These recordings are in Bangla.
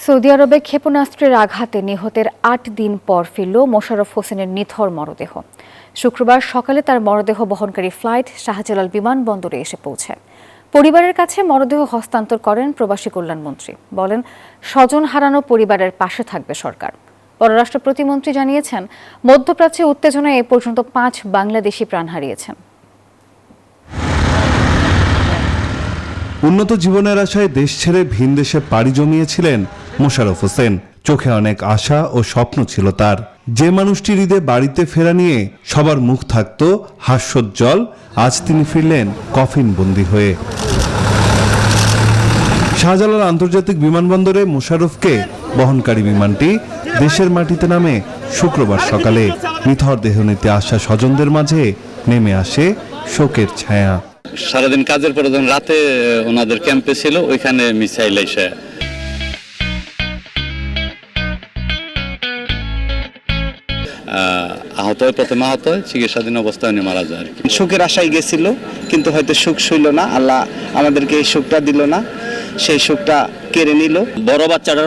সৌদি আরবে ক্ষেপণাস্ত্রের আঘাতে নিহতের ৮ দিন পর ফিরল মোশাররফ হোসেনের নিথর মরদেহ। শুক্রবার সকালে তার মরদেহ বহনকারী ফ্লাইট শাহজালাল বিমানবন্দরে এসে পৌঁছায়। পরিবারের কাছে মরদেহ হস্তান্তর করেন প্রবাসী কল্যাণমন্ত্রী। বলেন, স্বজন হারানো পরিবারের পাশে থাকবে সরকার। পররাষ্ট্র প্রতিমন্ত্রী জানিয়েছেন, মধ্যপ্রাচ্যে উত্তেজনায় এ পর্যন্ত ৫ বাংলাদেশি প্রাণ হারিয়েছেন। উন্নত জীবনের আশায় দেশ ছেড়ে ভিন দেশে পাড়ি জমিয়েছিলেন মোশাররফ হোসেন। চোখে অনেক আশা ও স্বপ্ন ছিল তার। যে মানুষটির ঈদে বাড়িতে ফেরা নিয়ে সবার মুখ থাকত হাস্যোজ্জ্বল, আজ তিনি ফিরলেন কফিনবন্দি হয়ে। শাহজালাল আন্তর্জাতিক বিমানবন্দরে মোশাররফকে বহনকারী বিমানটি দেশের মাটিতে নামে শুক্রবার সকালে। নিথর দেহ নিতে আসা স্বজনদের মাঝে নেমে আসে শোকের ছায়া। সারাদিন কাজের পরে যখন রাতে ওনাদের ক্যাম্পে ছিল, ওইখানে মিসাইল এসে আহত হয়, প্রথমে আহত হয়, চিকিৎসাধীন অবস্থায় উনি মারা যায়। সুখের আশায় গেছিল, কিন্তু হয়তো সুখ সইল না। আল্লাহ আমাদেরকে এই সুখটা দিল না, সেই সুখটা কেড়ে নিল। বড় বাচ্চাটা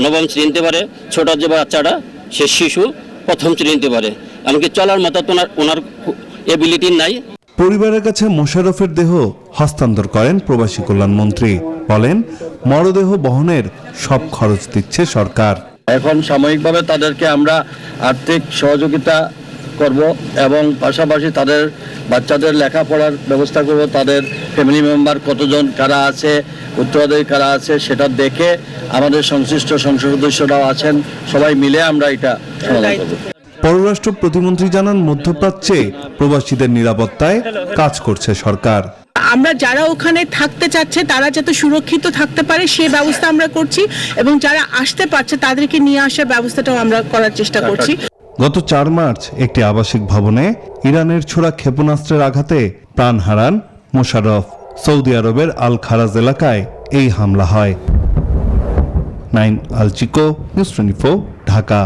নবম শ্রেণীতে পারে, ছোট যে বাচ্চাটা সে শিশু প্রথম শ্রেণীতে পারে, এমনকি চলার মতো ওনার এবিলিটি নাই। পরিবারের কাছে মোশাররফের দেহ হস্তান্তর করেন প্রবাসী কল্যাণমন্ত্রী। বলেন, মরদেহ বহনের সব খরচ দিচ্ছে সরকার। এখন সাময়িকভাবে তাদেরকে আমরা আর্থিক সহযোগিতা করব এবং পাশাপাশি তাদের বাচ্চাদের লেখাপড়ার ব্যবস্থা করব। তাদের ফ্যামিলি মেম্বার কতজন কারা আছে, উত্তরাধিকারী কারা আছে, সেটা দেখে আমাদের সংশ্লিষ্ট সংসদ সদস্যরাও আছেন, সবাই মিলে আমরা এটা সমাধান করব। পররাষ্ট্র প্রতিমন্ত্রী জানান, মধ্যপ্রাচ্যে প্রবাসীদের নিরাপত্তায় কাজ করছে সরকার। আমরা যারা ওখানে থাকতে চাচ্ছে তারা যাতে সুরক্ষিত থাকতে পারে সেই ব্যবস্থা আমরা করছি, এবং যারা আসতে পারছে তাদেরকে নিয়ে আসার ব্যবস্থাটাও আমরা করার চেষ্টা করছি। গত ৪ মার্চ একটি আবাসিক ভবনে ইরানের ছোড়া ক্ষেপণাস্ত্রের আঘাতে প্রাণ হারান মোশাররফ। সৌদি আরবের আল খারাজ এলাকায় এই হামলা হয়। নাইম আল চিকো, নিউজ 24, ঢাকা।